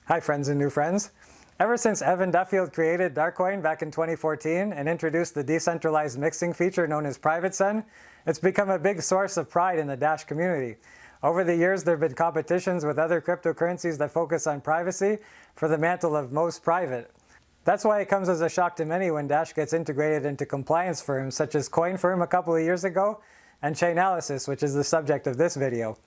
Hi friends and new friends. Ever since Evan Duffield created Darkcoin back in 2014 and introduced the decentralized mixing feature known as PrivateSend, it's become a big source of pride in the Dash community. Over the years, there have been competitions with other cryptocurrencies that focus on privacy for the mantle of most private. That's why it comes as a shock to many when Dash gets integrated into compliance firms such as Coinfirm a couple of years ago and Chainalysis, which is the subject of this video.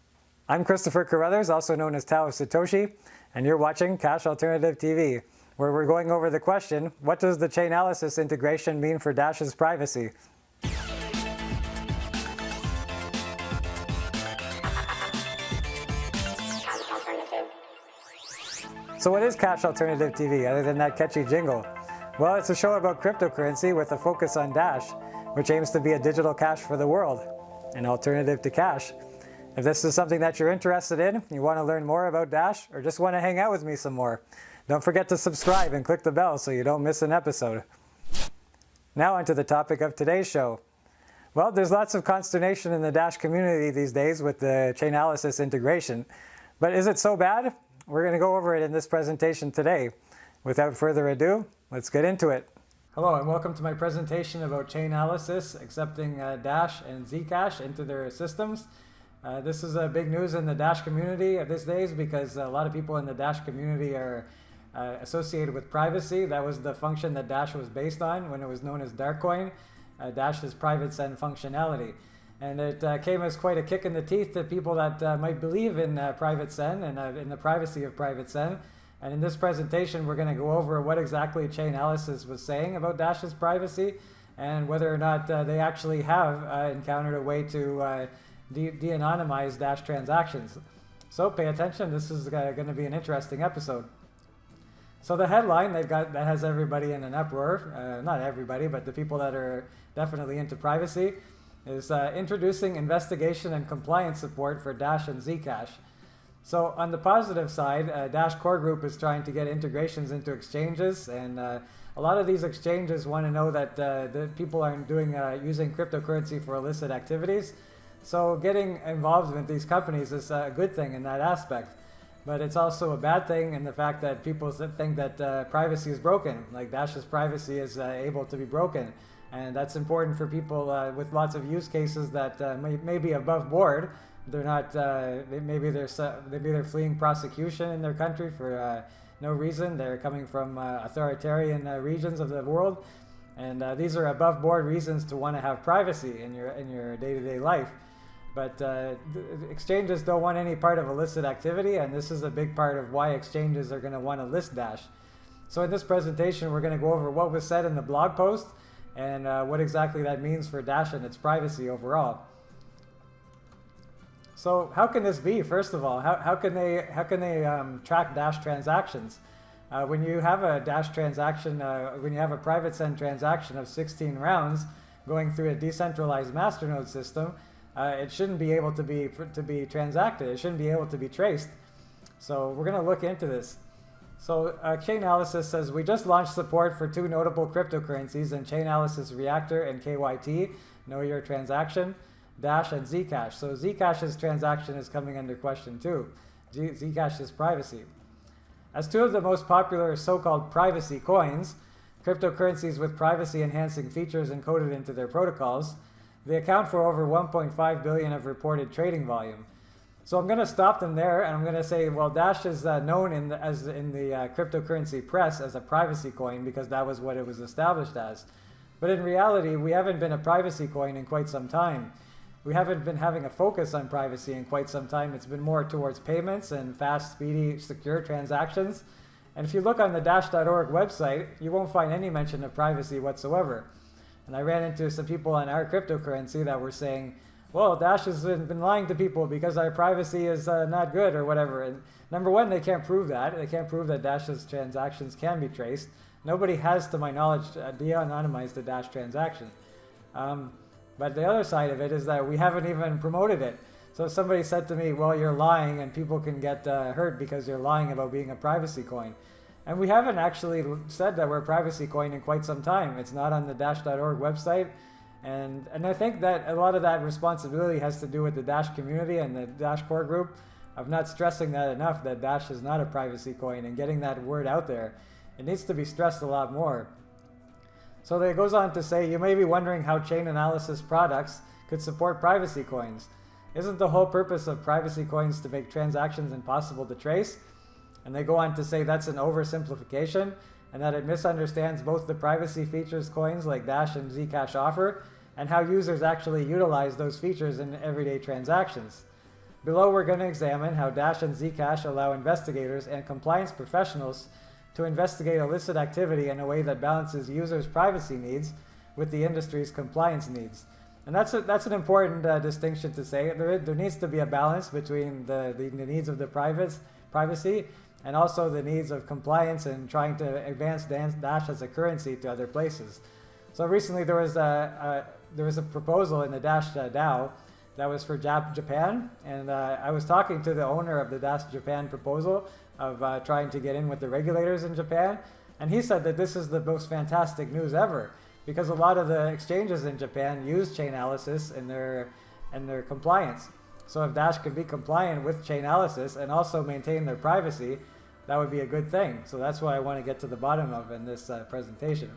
I'm Christopher Carruthers, also known as Tao of Satoshi, and you're watching Cash Alternative TV, where we're going over the question, what does the Chainalysis integration mean for Dash's privacy? So what is Cash Alternative TV, other than that catchy jingle? Well, it's a show about cryptocurrency with a focus on Dash, which aims to be a digital cash for the world, an alternative to cash. If this is something that you're interested in, you want to learn more about Dash, or just want to hang out with me some more, don't forget to subscribe and click the bell so you don't miss an episode. Now onto the topic of today's show. Well, there's lots of consternation in the Dash community these days with the Chainalysis integration. But is it so bad? We're going to go over it in this presentation today. Without further ado, let's get into it. Hello and welcome to my presentation about Chainalysis accepting Dash and Zcash into their systems. This is big news in the Dash community these days because a lot of people in the Dash community are associated with privacy. That was the function that Dash was based on when it was known as Darkcoin, Dash's PrivateSend functionality. And it came as quite a kick in the teeth to people that might believe in PrivateSend and in the privacy of PrivateSend. And in this presentation, we're going to go over what exactly Chainalysis was saying about Dash's privacy and whether or not they actually have encountered a way to de-anonymize Dash transactions. So pay attention, this is going to be an interesting episode. So the headline that has everybody in an uproar, not everybody, but the people that are definitely into privacy, is introducing investigation and compliance support for Dash and Zcash. So on the positive side, Dash Core Group is trying to get integrations into exchanges, and a lot of these exchanges want to know that the people aren't using cryptocurrency for illicit activities. So getting involved with these companies is a good thing in that aspect. But it's also a bad thing in the fact that people think that privacy is broken, like Dash's privacy is able to be broken. And that's important for people with lots of use cases that may be above board. They're not, maybe they're fleeing prosecution in their country for no reason. They're coming from authoritarian regions of the world. And these are above board reasons to want to have privacy in your day-to-day life. But exchanges don't want any part of illicit activity, and this is a big part of why exchanges are going to want to list Dash. So in this presentation, we're going to go over what was said in the blog post and what exactly that means for Dash and its privacy overall. So how can this be? First of all, how can they track Dash transactions? When you have a Dash transaction, when you have a PrivateSend transaction of 16 rounds going through a decentralized masternode system, it shouldn't be able to be transacted. It shouldn't be able to be traced. So we're going to look into this. So Chainalysis says, we just launched support for two notable cryptocurrencies in Chainalysis Reactor and KYT, Know Your Transaction, Dash and Zcash. So Zcash's transaction is coming under question too, Zcash's privacy. As two of the most popular so-called privacy coins, cryptocurrencies with privacy-enhancing features encoded into their protocols, they account for over 1.5 billion of reported trading volume. So I'm going to stop them there, and I'm going to say, well, Dash is known in the cryptocurrency press as a privacy coin because that was what it was established as. But in reality, we haven't been a privacy coin in quite some time. We haven't been having a focus on privacy in quite some time. It's been more towards payments and fast, speedy, secure transactions. And if you look on the Dash.org website, you won't find any mention of privacy whatsoever. And I ran into some people on our cryptocurrency that were saying, well, Dash has been lying to people because our privacy is not good or whatever. And number one, they can't prove that. They can't prove that Dash's transactions can be traced. Nobody has, to my knowledge, de-anonymized the Dash transaction. But the other side of it is that we haven't even promoted it. So somebody said to me, well, you're lying and people can get hurt because you're lying about being a privacy coin. And we haven't actually said that we're a privacy coin in quite some time. It's not on the Dash.org website. And I think that a lot of that responsibility has to do with the Dash community and the Dash Core Group. I'm not stressing that enough, that Dash is not a privacy coin, and getting that word out there. It needs to be stressed a lot more. So it goes on to say, you may be wondering how chain analysis products could support privacy coins. Isn't the whole purpose of privacy coins to make transactions impossible to trace? And they go on to say that's an oversimplification, and that it misunderstands both the privacy features coins like Dash and Zcash offer, and how users actually utilize those features in everyday transactions. Below, we're going to examine how Dash and Zcash allow investigators and compliance professionals to investigate illicit activity in a way that balances users' privacy needs with the industry's compliance needs. And that's an important distinction to say. There needs to be a balance between the needs of the privacy and also the needs of compliance and trying to advance Dash as a currency to other places. So recently there was a proposal in the Dash DAO that was for Japan, and I was talking to the owner of the Dash Japan proposal of trying to get in with the regulators in Japan, and he said that this is the most fantastic news ever, because a lot of the exchanges in Japan use Chainalysis in their compliance. So if Dash could be compliant with Chainalysis and also maintain their privacy, that would be a good thing. So that's what I want to get to the bottom of in this presentation.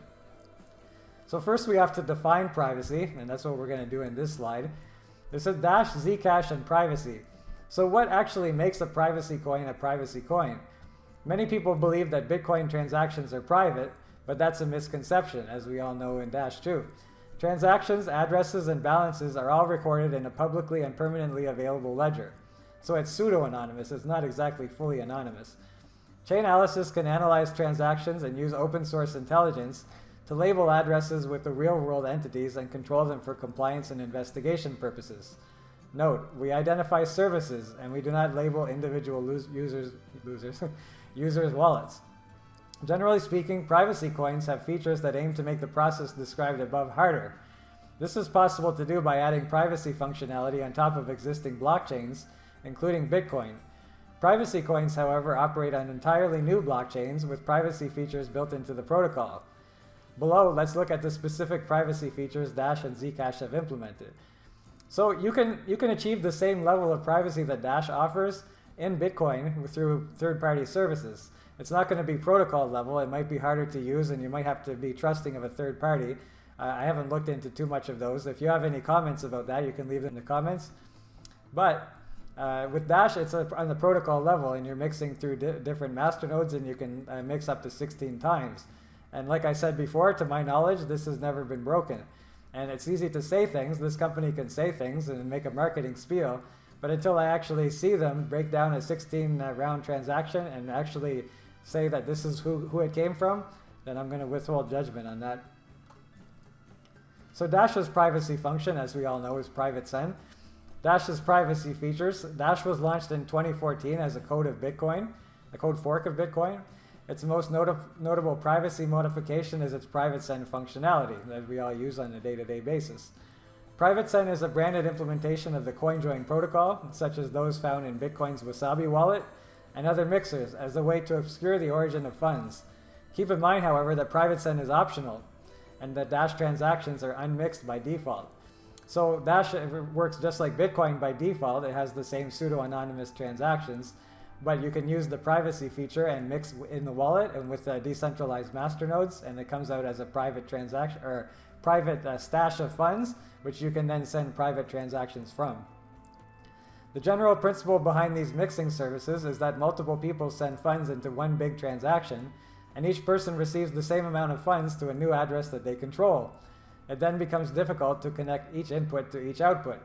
So first we have to define privacy, and that's what we're going to do in this slide. This is Dash, Zcash, and privacy. So what actually makes a privacy coin? Many people believe that Bitcoin transactions are private, but that's a misconception, as we all know in Dash too. Transactions, addresses, and balances are all recorded in a publicly and permanently available ledger. So it's pseudo-anonymous, it's not exactly fully anonymous. Chainalysis can analyze transactions and use open source intelligence to label addresses with the real-world entities and control them for compliance and investigation purposes. Note, we identify services and we do not label individual users' wallets. Generally speaking, privacy coins have features that aim to make the process described above harder. This is possible to do by adding privacy functionality on top of existing blockchains, including Bitcoin. Privacy coins, however, operate on entirely new blockchains with privacy features built into the protocol. Below, let's look at the specific privacy features Dash and Zcash have implemented. So you can achieve the same level of privacy that Dash offers in Bitcoin through third-party services. It's not going to be protocol level. It might be harder to use, and you might have to be trusting of a third party. I haven't looked into too much of those. If you have any comments about that, you can leave them in the comments. But with Dash, it's on the protocol level, and you're mixing through different masternodes, and you can mix up to 16 times. And like I said before, to my knowledge, this has never been broken. And it's easy to say things. This company can say things and make a marketing spiel. But until I actually see them break down a 16-round transaction and actually say that this is who it came from, then I'm going to withhold judgment on that. So Dash's privacy function, as we all know, is PrivateSend. Dash's privacy features. Dash was launched in 2014 as a code fork of Bitcoin. Its most notable privacy modification is its PrivateSend functionality that we all use on a day-to-day basis. PrivateSend is a branded implementation of the CoinJoin protocol, such as those found in Bitcoin's Wasabi wallet and other mixers, as a way to obscure the origin of funds. Keep in mind, however, that PrivateSend is optional and that Dash transactions are unmixed by default. So Dash works just like Bitcoin by default. It has the same pseudo-anonymous transactions, but you can use the privacy feature and mix in the wallet and with decentralized masternodes, and it comes out as a private transaction or private stash of funds, which you can then send private transactions from. The general principle behind these mixing services is that multiple people send funds into one big transaction, and each person receives the same amount of funds to a new address that they control. It then becomes difficult to connect each input to each output.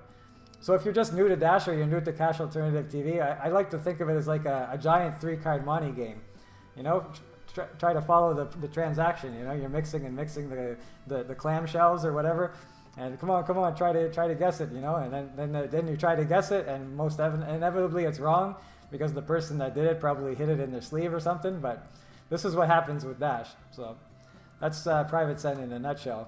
So if you're just new to Dash or you're new to Cash Alternative TV, I like to think of it as like a giant 3-card monte game. You know, try to follow the transaction. You know, you're mixing the clamshells or whatever, and come on, try to guess it. You know, and then you try to guess it, and most inevitably it's wrong because the person that did it probably hid it in their sleeve or something. But this is what happens with Dash. So that's PrivateSend in a nutshell.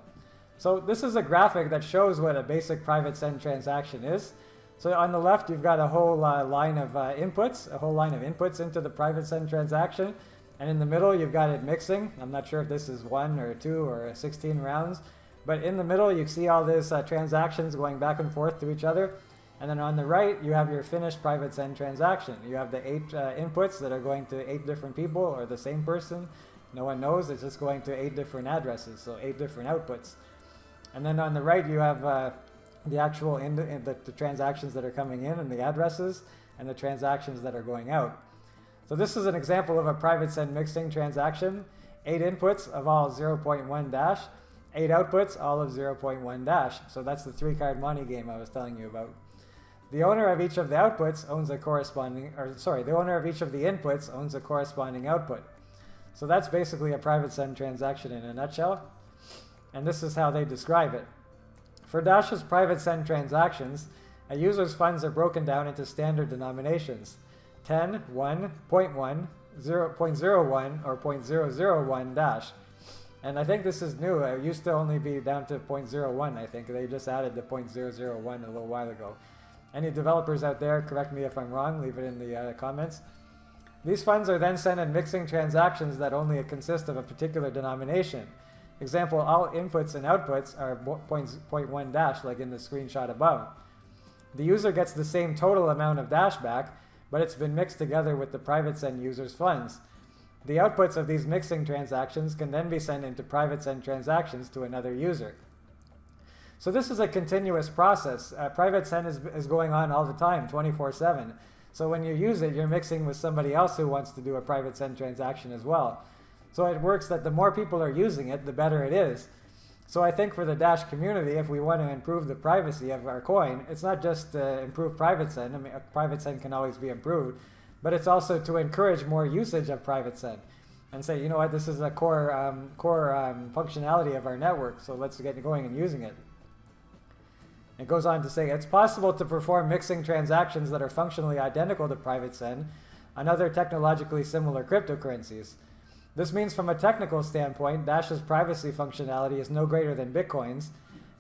So this is a graphic that shows what a basic PrivateSend transaction is. So on the left, you've got a whole line of inputs into the PrivateSend transaction. And in the middle, you've got it mixing. I'm not sure if this is 1 or 2 or 16 rounds. But in the middle, you see all these transactions going back and forth to each other. And then on the right, you have your finished PrivateSend transaction. You have the 8 inputs that are going to 8 different people or the same person. No one knows, it's just going to 8 different addresses, so 8 different outputs. And then on the right, you have the actual the transactions that are coming in and the addresses and the transactions that are going out. So this is an example of a PrivateSend mixing transaction. 8 inputs of all 0.1 dash, 8 outputs all of 0.1 dash. So that's the 3-card money game I was telling you about. The owner of each of the outputs owns a corresponding, the owner of each of the inputs owns a corresponding output. So that's basically a PrivateSend transaction in a nutshell. And this is how they describe it. For Dash's PrivateSend transactions, a user's funds are broken down into standard denominations: 10, 1, 0.1, 0.01, or 0.001 dash. And I think this is new. It used to only be down to 0.01, I think. They just added the 0.001 a little while ago. Any developers out there, correct me if I'm wrong, leave it in the comments. These funds are then sent in mixing transactions that only consist of a particular denomination. Example, all inputs and outputs are 0.1 dash, like in the screenshot above. The user gets the same total amount of dash back, but it's been mixed together with the PrivateSend user's funds. The outputs of these mixing transactions can then be sent into PrivateSend transactions to another user. So this is a continuous process. PrivateSend is going on all the time, 24/7. So when you use it, you're mixing with somebody else who wants to do a PrivateSend transaction as well. So it works that the more people are using it, the better it is. So I think for the Dash community, if we want to improve the privacy of our coin, it's not just to improve PrivateSend. I mean, PrivateSend can always be improved, but it's also to encourage more usage of PrivateSend and say, you know what, this is a core functionality of our network, so let's get going and using it. It goes on to say, it's possible to perform mixing transactions that are functionally identical to PrivateSend on other technologically similar cryptocurrencies. This means from a technical standpoint, Dash's privacy functionality is no greater than Bitcoin's,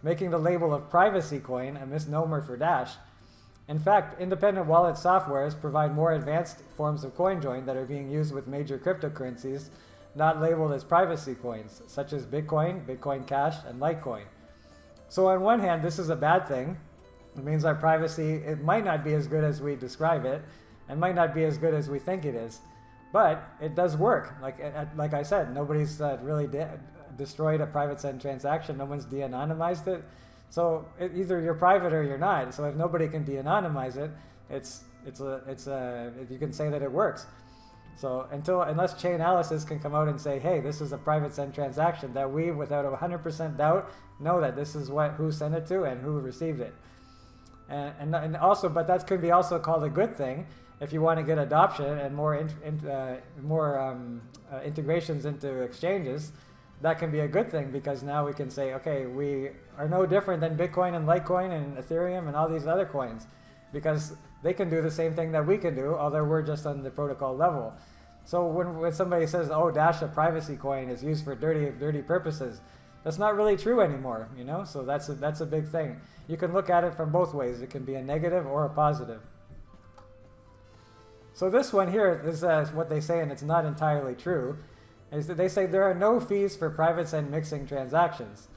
making the label of privacy coin a misnomer for Dash. In fact, independent wallet softwares provide more advanced forms of CoinJoin that are being used with major cryptocurrencies not labeled as privacy coins, such as Bitcoin, Bitcoin Cash, and Litecoin. So on one hand, this is a bad thing. It means our privacy, it might not be as good as we describe it, and might not be as good as we think it is. But it does work. Like I said, nobody's really destroyed a PrivateSend transaction. No one's de-anonymized it. So either you're private or you're not. So if nobody can de-anonymize it, you can say that it works. So unless Chainalysis can come out and say, hey, this is a PrivateSend transaction, that we, without 100% doubt, know that this is who sent it to and who received it. And also, but that could be also called a good thing if you want to get adoption and more integrations into exchanges. That can be a good thing, because now we can say, okay, we are no different than Bitcoin and Litecoin and Ethereum and all these other coins, because they can do the same thing that we can do, although we're just on the protocol level. So when somebody says, oh, Dash, a privacy coin, is used for dirty purposes, that's not really true anymore, you know? So that's a big thing. You can look at it from both ways. It can be a negative or a positive. So this one here is what they say, and it's not entirely true, is that they say there are no fees for PrivateSend mixing transactions,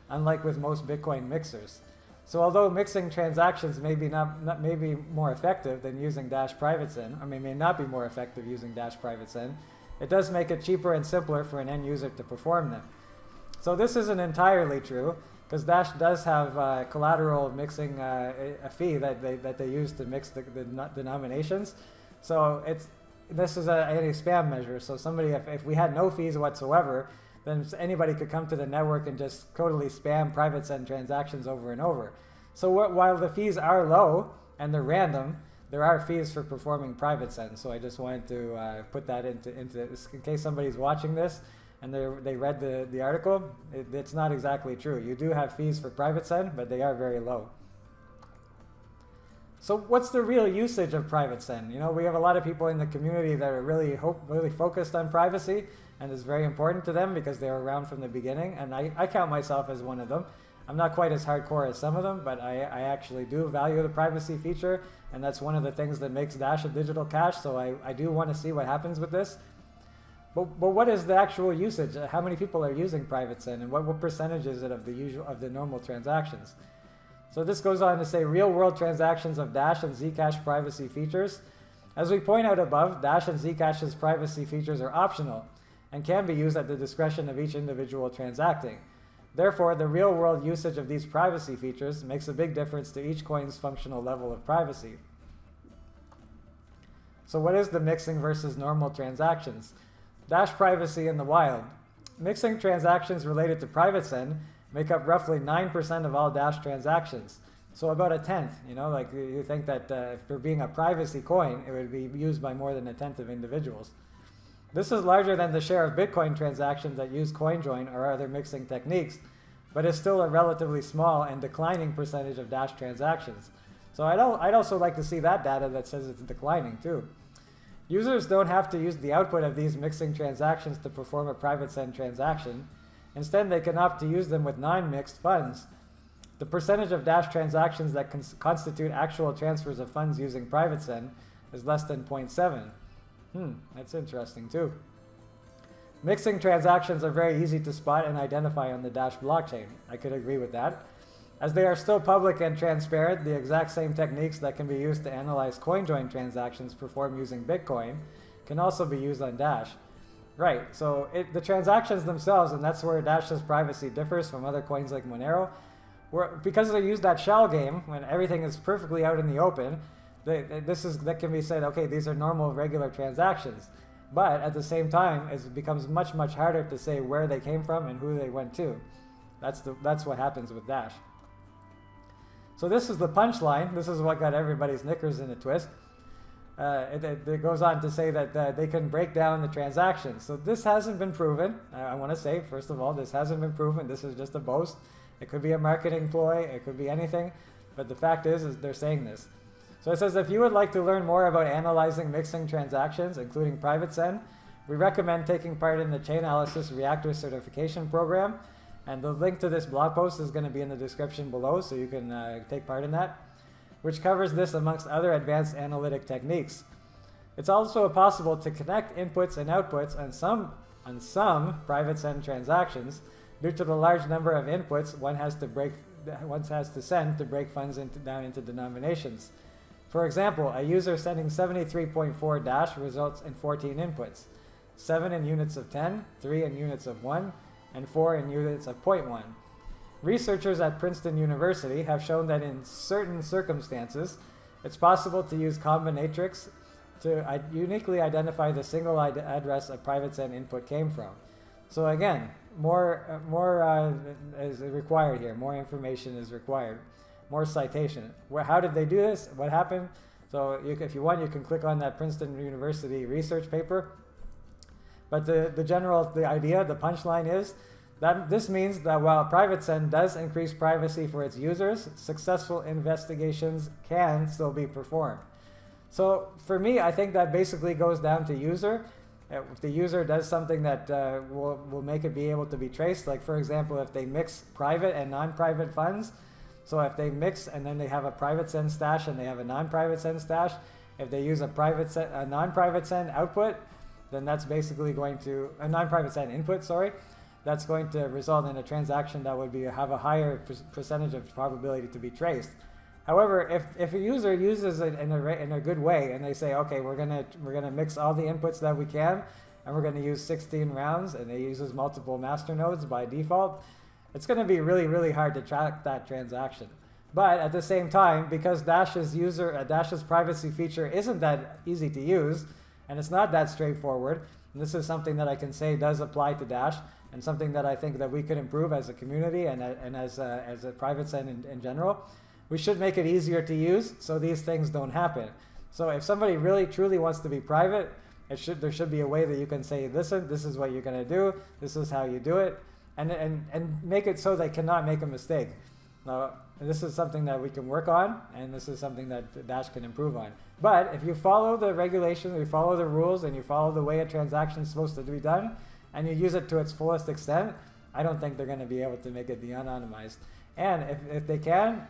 unlike with most Bitcoin mixers. So although mixing transactions may be more effective than using Dash PrivateSend, I mean, may not be more effective using Dash PrivateSend, it does make it cheaper and simpler for an end user to perform them. So this isn't entirely true, because Dash does have collateral mixing a fee that they use to mix the denominations. So this is an anti-spam measure. So if we had no fees whatsoever, then anybody could come to the network and just totally spam PrivateSend transactions over and over. So while the fees are low and they're random, there are fees for performing PrivateSend. So I just wanted to put that into this in case somebody's watching this and they read the article. It's not exactly true. You do have fees for PrivateSend, but they are very low. So what's the real usage of PrivateSend? You know, we have a lot of people in the community that are really focused on privacy, and it's very important to them because they were around from the beginning, and I count myself as one of them. I'm not quite as hardcore as some of them, but I actually do value the privacy feature, and that's one of the things that makes Dash a digital cash, so I do want to see what happens with this. But what is the actual usage? How many people are using PrivateSend, and what percentage is it of the normal transactions? So this goes on to say real-world transactions of Dash and Zcash privacy features. As we point out above, Dash and Zcash's privacy features are optional and can be used at the discretion of each individual transacting. Therefore, the real-world usage of these privacy features makes a big difference to each coin's functional level of privacy. So what is the mixing versus normal transactions? Dash privacy in the wild. Mixing transactions related to PrivateSend make up roughly 9% of all Dash transactions. So about a tenth, like you think that for being a privacy coin, it would be used by more than a tenth of individuals. This is larger than the share of Bitcoin transactions that use CoinJoin or other mixing techniques, but is still a relatively small and declining percentage of Dash transactions. So I'd also like to see that data that says it's declining too. Users don't have to use the output of these mixing transactions to perform a PrivateSend transaction. Instead, they can opt to use them with non-mixed funds. The percentage of Dash transactions that constitute actual transfers of funds using PrivateSend is less than 0.7. That's interesting too. Mixing transactions are very easy to spot and identify on the Dash blockchain. I could agree with that. As they are still public and transparent, the exact same techniques that can be used to analyze CoinJoin transactions performed using Bitcoin can also be used on Dash. Right, so the transactions themselves, and that's where Dash's privacy differs from other coins like Monero, because they use that shell game when everything is perfectly out in the open. That can be said, okay, these are normal, regular transactions. But at the same time, it becomes much, much harder to say where they came from and who they went to. That's what happens with Dash. So this is the punchline. This is what got everybody's knickers in a twist. It goes on to say that they can break down the transactions. So this hasn't been proven. I want to say, first of all, this hasn't been proven. This is just a boast. It could be a marketing ploy. It could be anything. But the fact is they're saying this. So it says, if you would like to learn more about analyzing mixing transactions, including PrivateSend, we recommend taking part in the Chainalysis Reactor Certification Program. And the link to this blog post is going to be in the description below, so you can take part in that, which covers this amongst other advanced analytic techniques. It's also possible to connect inputs and outputs on some PrivateSend transactions due to the large number of inputs one has to send to break funds down into denominations. For example, a user sending 73.4 Dash results in 14 inputs, 7 in units of 10, 3 in units of 1, and 4 in units of 0.1. Researchers at Princeton University have shown that in certain circumstances, it's possible to use combinatorics to uniquely identify the single address a PrivateSend input came from. So again, more is required here. More information is required. More citation. How did they do this? What happened? So if you want, you can click on that Princeton University research paper. But the idea, the punchline is that this means that while PrivateSend does increase privacy for its users, successful investigations can still be performed. So for me, I think that basically goes down to user. If the user does something that will make it be able to be traced, like for example, if they mix private and non-private funds, so if they mix and then they have a PrivateSend stash and they have a non-PrivateSend stash, if they use a non-PrivateSend output, then that's basically going to, a non-PrivateSend input, sorry, that's going to result in a transaction that would have a higher percentage of probability to be traced. However, if a user uses it in a good way and they say, okay, we're gonna mix all the inputs that we can, and we're gonna use 16 rounds, and it uses multiple master nodes by default, it's gonna be really, really hard to track that transaction. But at the same time, because Dash's privacy feature isn't that easy to use, and it's not that straightforward, and this is something that I can say does apply to Dash, and something that I think that we could improve as a community and as a PrivateSend in general. We should make it easier to use so these things don't happen. So if somebody really truly wants to be private, there should be a way that you can say, listen, this is what you're going to do, this is how you do it, and make it so they cannot make a mistake. Now, this is something that we can work on, and this is something that Dash can improve on. But if you follow the regulations, you follow the rules, and you follow the way a transaction is supposed to be done, and you use it to its fullest extent, I don't think they're going to be able to make it de-anonymized. And if they can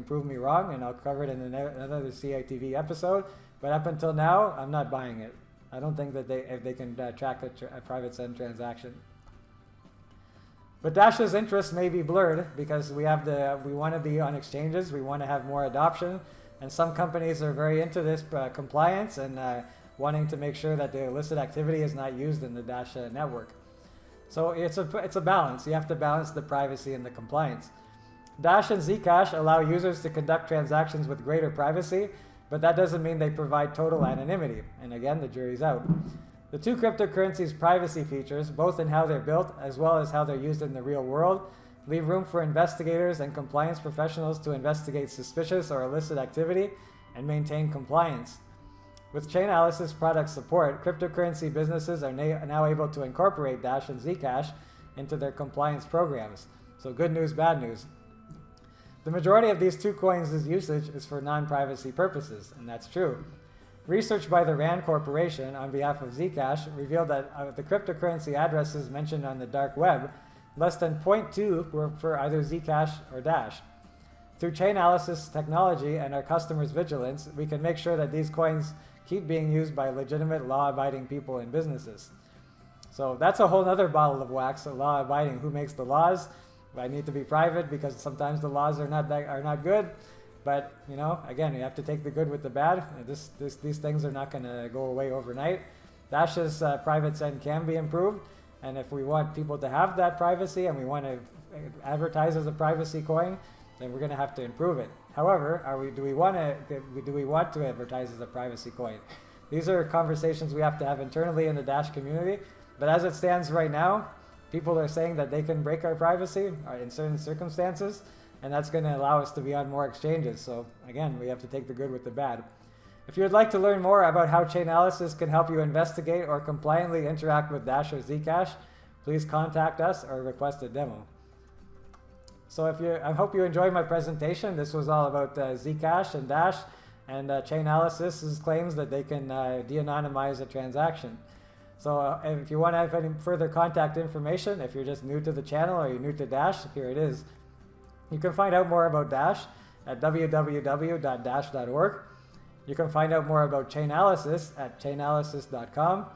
prove me wrong, and I'll cover it in another CATV episode. But up until now, I'm not buying it. I don't think that if they can track a PrivateSend transaction. But Dash's interests may be blurred because we want to be on exchanges, we want to have more adoption, and some companies are very into this compliance and wanting to make sure that the illicit activity is not used in the Dash network. So it's a balance. You have to balance the privacy and the compliance. Dash and Zcash allow users to conduct transactions with greater privacy, but that doesn't mean they provide total anonymity. And again, the jury's out. The two cryptocurrencies' privacy features, both in how they're built as well as how they're used in the real world, leave room for investigators and compliance professionals to investigate suspicious or illicit activity and maintain compliance. With Chainalysis product support, cryptocurrency businesses are now able to incorporate Dash and Zcash into their compliance programs. So good news, bad news. The majority of these two coins' usage is for non-privacy purposes, and that's true. Research by the RAND Corporation on behalf of Zcash revealed that the cryptocurrency addresses mentioned on the dark web, less than 0.2 were for either Zcash or Dash. Through Chainalysis technology and our customers' vigilance, we can make sure that these coins keep being used by legitimate law-abiding people and businesses. So that's a whole other bottle of wax, law-abiding. Who makes the laws? I need to be private because sometimes the laws are not good. But, you know, again, you have to take the good with the bad. These things are not going to go away overnight. Dash's PrivateSend can be improved. And if we want people to have that privacy and we want to advertise as a privacy coin, then we're going to have to improve it. However, do we want to advertise as a privacy coin? These are conversations we have to have internally in the Dash community. But as it stands right now, people are saying that they can break our privacy in certain circumstances, and that's going to allow us to be on more exchanges. So again, we have to take the good with the bad. If you would like to learn more about how Chainalysis can help you investigate or compliantly interact with Dash or Zcash, please contact us or request a demo. So I hope you enjoyed my presentation. This was all about Zcash and Dash and Chainalysis's claims that they can de-anonymize a transaction. So if you want to have any further contact information, if you're just new to the channel or you're new to Dash, here it is. You can find out more about Dash at www.dash.org. You can find out more about Chainalysis at chainalysis.com.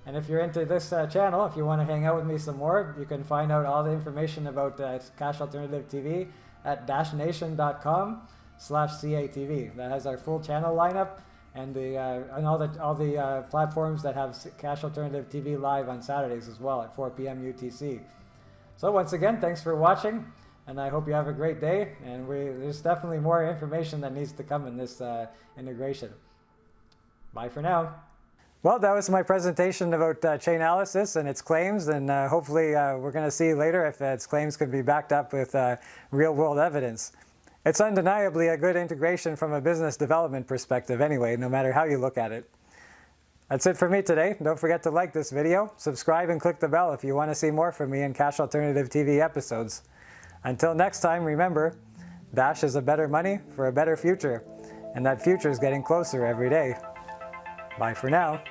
And if you're into this channel, if you want to hang out with me some more, you can find out all the information about Cash Alternative TV at dashnation.com/CATV. That has our full channel lineup and all the platforms that have Cash Alternative TV live on Saturdays as well at 4 p.m. UTC. So once again, thanks for watching, and I hope you have a great day. And there's definitely more information that needs to come in this integration. Bye for now. Well, that was my presentation about Chainalysis and its claims, and hopefully we're going to see later if its claims could be backed up with real-world evidence. It's undeniably a good integration from a business development perspective anyway, no matter how you look at it. That's it for me today. Don't forget to like this video, subscribe, and click the bell if you want to see more from me in Cash Alternative TV episodes. Until next time, remember, Dash is a better money for a better future, and that future is getting closer every day. Bye for now.